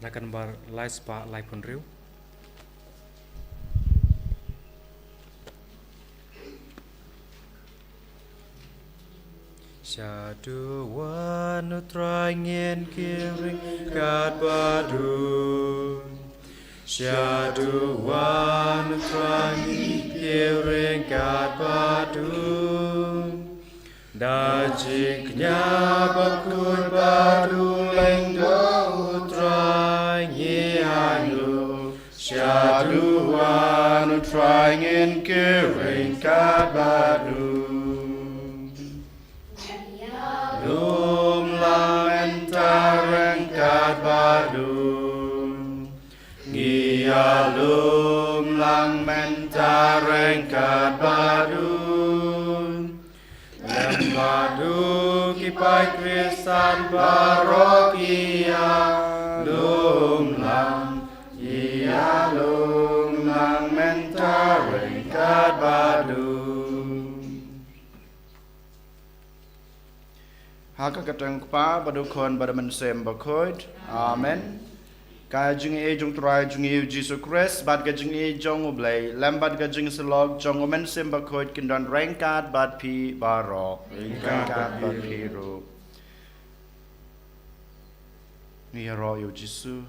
nakan bar lai spa lai pun riu Syadu wanu trangin kiring kat badun Syadu wanu trangin kiring kat badun Dajiknya bakun badu leng do trangi anu Syadu wanu trangin kiring kat badun Lum lamentareng kat badun Ngia lum lamentareng kat badun Lem badu kipai krisan barokia Lum lang Ia lum lamentareng kat badun Haka katang pa badukon badaman sem bakoid. Amen. Kajing e jong try jong e Jesus Christ bad kajing e jong ublay lambad kajing selog jong omen sem bakoid kindan rengkat bad pi baro rengkat bad pi ro. Ni ro yu Jesus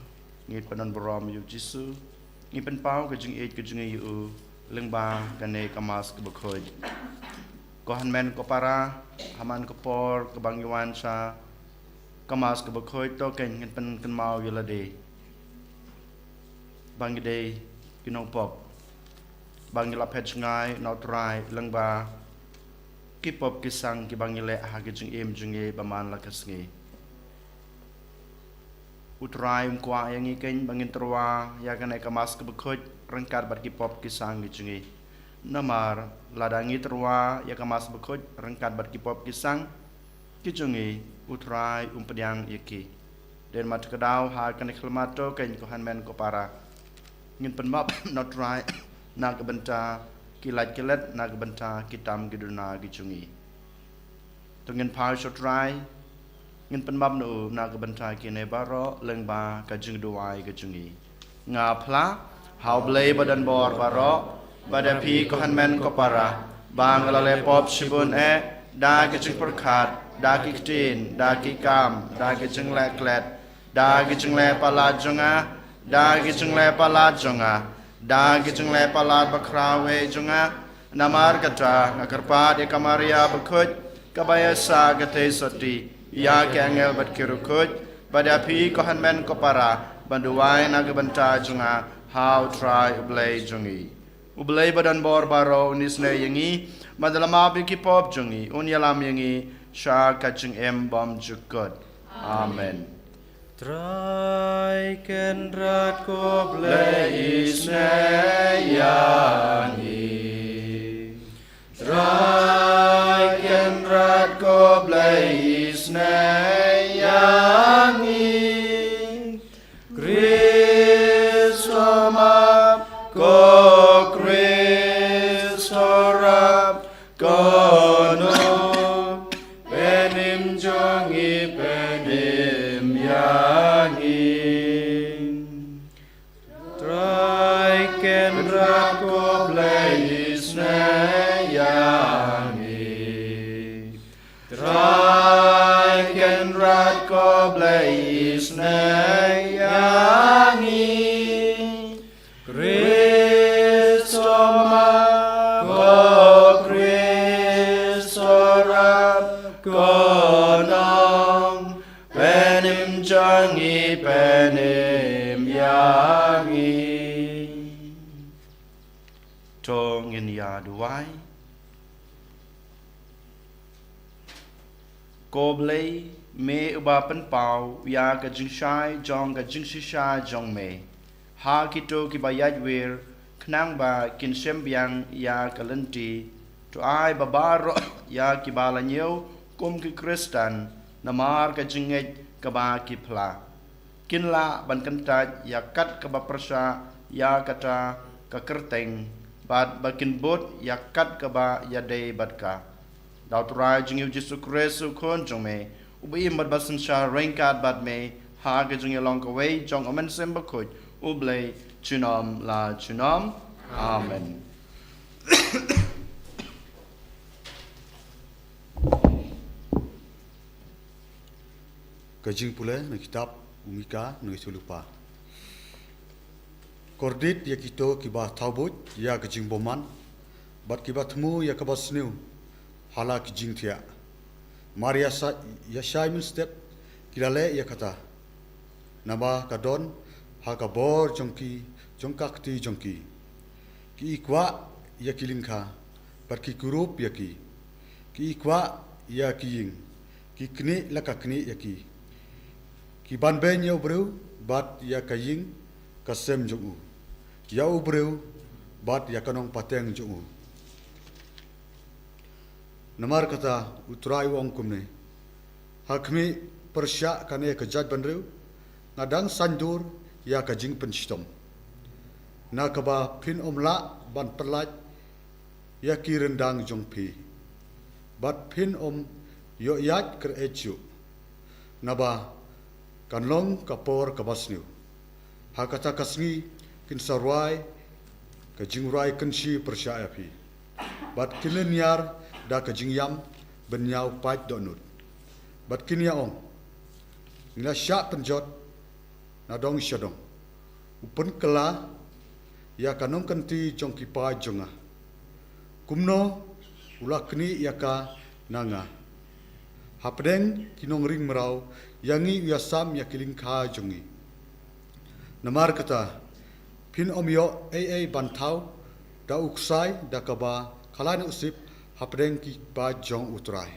ni panan borom yu Jesus ni pen pau kajing e yu lengba kane kamas ke bakoid. Kohan men ko para haman ko por ke bang yuan sa kamas ke bakoy to ken pen ken mau yulade bang de kinong pop bang yula pet ngai no try lengba ki pop ki sang ki bang yule ha ki jing em jing e baman la kasngi utrai kwa yang iken bangin terwa ya kan kamas ke bakoy rengkar bat ki pop ki sang ki jing e namar ladangi terwa ya kamas bekoj rengkat bat kipop kisang kijungi utrai umpediang yaki dan mat kedau ha kan kelmato kan kohan men ko para ngin penmap not right na kebenta kilat na kebenta kitam giduna kijungi tungin pa so try ngin penmap no na kebenta kine baro lengba kajung duai kijungi ngapla how blay badan bor baro pada pi kohan men ko para bang lale pop shibun da kicing perkat da kitin da kikam da kicing leklet da kicing le pala jonga da kicing le pala jonga da kicing le pala bakrawe jonga namar kata ngakarpa de kamaria bekut kabaya sa gate soti ya ke angel bat kirukut pada pi kohan men ko para banduai nagabanta jonga how try ublay jongi Ublay badan bor baro unisne yangi madalama biki pop jungi unyalam yangi sha kaching em bom jukot. Amen. Try kendrat ko blay isne yangi. Try kendrat ko blay isne yangi. Kristo ma ko kono penim jongi penim yangi try ken rako blaze ne yangi try ken rako blaze ne yangi konong penim jangi penim yangi tong in ya duai koblei me uba pen pau ya ka jing shai jong ka jing shisha jong me ha kito ki bayaj wir knang ba kin sem biang ya kalenti to ai babaro ya ki bala nyeu kum ki kristan namar ka jinget ka ba ki pla kinla ban kanta ya kat ka ba prasha ya kata ka kerteng bad bakin bot ya kat ka ba ya dei bad ka daw turai jingiu Jesu Kristu kon jong me ubi mad basan sha rengkat bad me ha ke jung long ka wei jong amen sem ba khoi ublei chunom la chunom amen Kajing pula na kitab umika na isulupa. Kordit ya kito kiba taubut ya kajing boman, bat kiba temu ya kabas new hala kajing tia. Maria sa ya shaimin step kilale ya kata. Naba kadon ha kabor jongki jongkakti jongki. Ki ikwa ya kilingka, bat ki kurup ya ki. Ki ikwa ya kiying, ki kni laka kni ya ki. Ki ban ben ya ubreu bat ya kaying kasem jungu. Ya ubreu bat ya kanong pateng jungu. Namar kata utrai wong kumne. Hakmi persya kane kejat banreu ngadang sandur ya kajing penstom. Na kaba pin omla ban perlat ya ki rendang jongpi. Bat pin om yo yat ker echu. Naba kanlong kapor kabasniu. Hakata kasngi kin sarwai kajingrai kensi persyaya pi. Bat kilen yar da kajingyam benyau pat donut. Bat kinya ong. Ngila syak penjot nadong syadong. Upun kela ya kanong kanti jong kipa jonga. Kumno ulah kini ya ka nanga. Hapdeng kinong ring merau yangi yasam ya kilingka jongi. Namar kata pin omyo ai bantau da uksai da kaba kalan usip hapdeng ki ba jong utrai.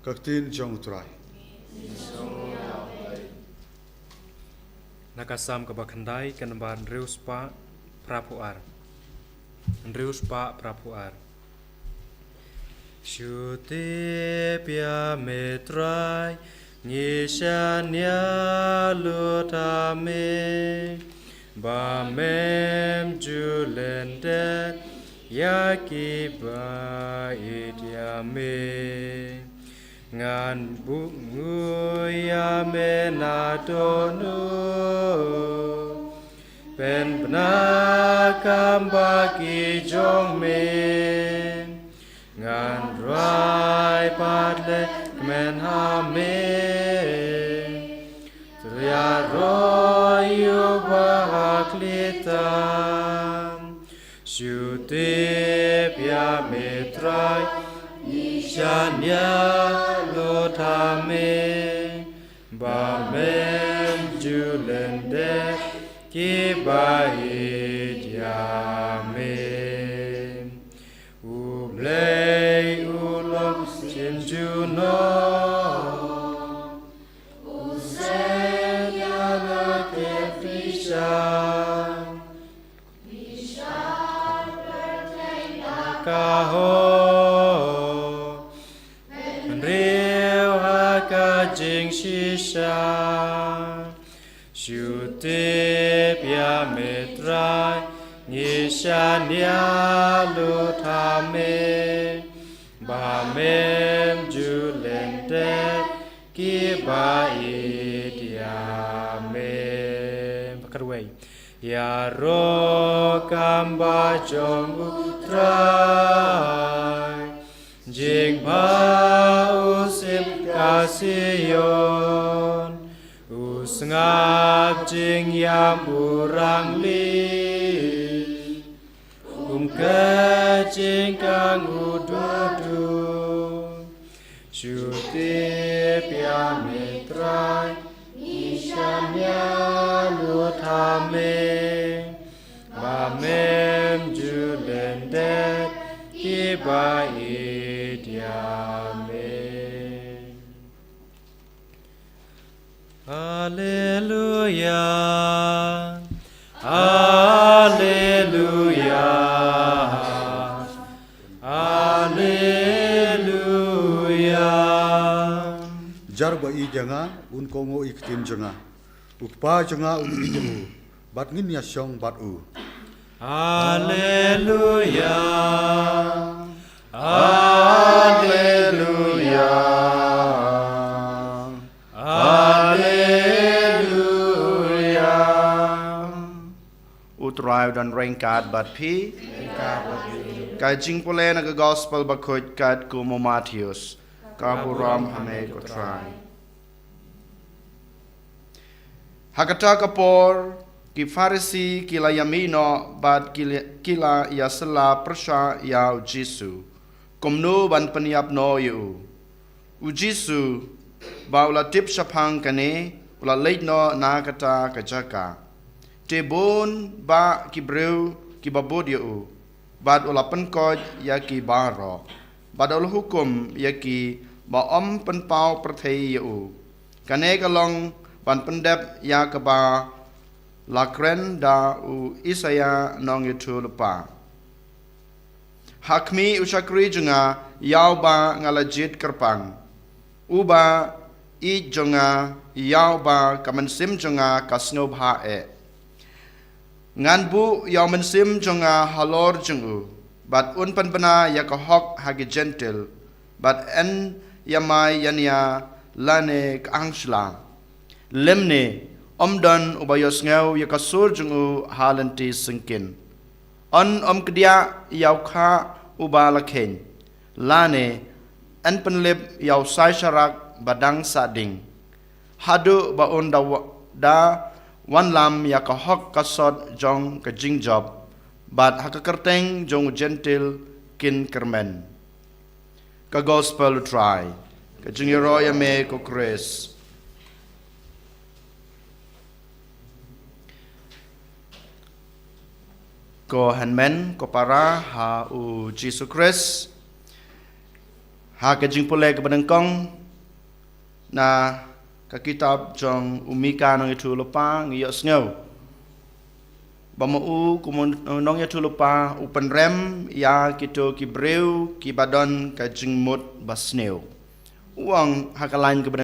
Kaktin jong utrai. Nakasam kabakandai kanban reuspa prapuar. Reuspa prapuar. Shute pia metrai nishanya lutame bamem julende yaki ba idyame ngan bungu yame nadonu pen benakam bagi jongme ngan rai padle men hame Triya royu bahaklitam Syutip ya metrai Ishanya lotame Bamem julende kibaid yame Ublei ulom cinjuno Uzenya lake Vishal Kaho Riu hakajing shisha Syutip ya metrai Nishanya lutame Bamem julende kibaid yame Pakarway Ya ro kamba jong utrai Jing ba usim kasiyon Usngap jing yam urang li Kajing kang ududu Syutip ya metrai Nishanya lutame Bamem julende kibaid yame Haleluya Haleluya Jar ba i janga un kongo iktin janga. Ukpa janga un i jangu. Bat ngin ya syong bat u. Haleluya Haleluya Haleluya mai don rengkat bat pi ka jing pole na gospel bakut kat ku mo Matthews ka buram hame ko try hakata kapor ki Farisi kila yamino bat kila ya sela persya ya Jesu komno ban peniap no yu Jesu ba ula tip sapang kane ula leit no na kata kajaka te bon ba ki breu ki babod yu bat ula penkoj ya ki baro bad ula hukum ya ki ba om penpau perthei yu kane kalong ban pendep ya ke ba lakren da u Isaya nong itu lupa hakmi usakri junga yau ba ngalajit kerpang uba I jonga yau ba kamansim jonga kasno bha ngan bu yau mansim jonga halor jungu bat un panpana ya ka hok hagi gentle bat en yamai yania lane angsla lemne omdan ubayos ngau ya kasur jungu halanti singkin on kedia yau kha ubalakhen lane an penlip yau sai sharak badang sading hadu ba on da wan lam ya ka hok kasot jong ka jingjob bat hakakerteng jong gentle kin kermen ka gospel try ka jingiro ya me ko Chris ko hanmen ko para ha u Jesus Christ ha ka jing pole ka badangkong na ka kitab jong umika nong itu lupa ngiyos ngau bamu kumun nong itu lupa upen rem ya kito ki breu ki badon ka jing mut basneu uang hakalain ka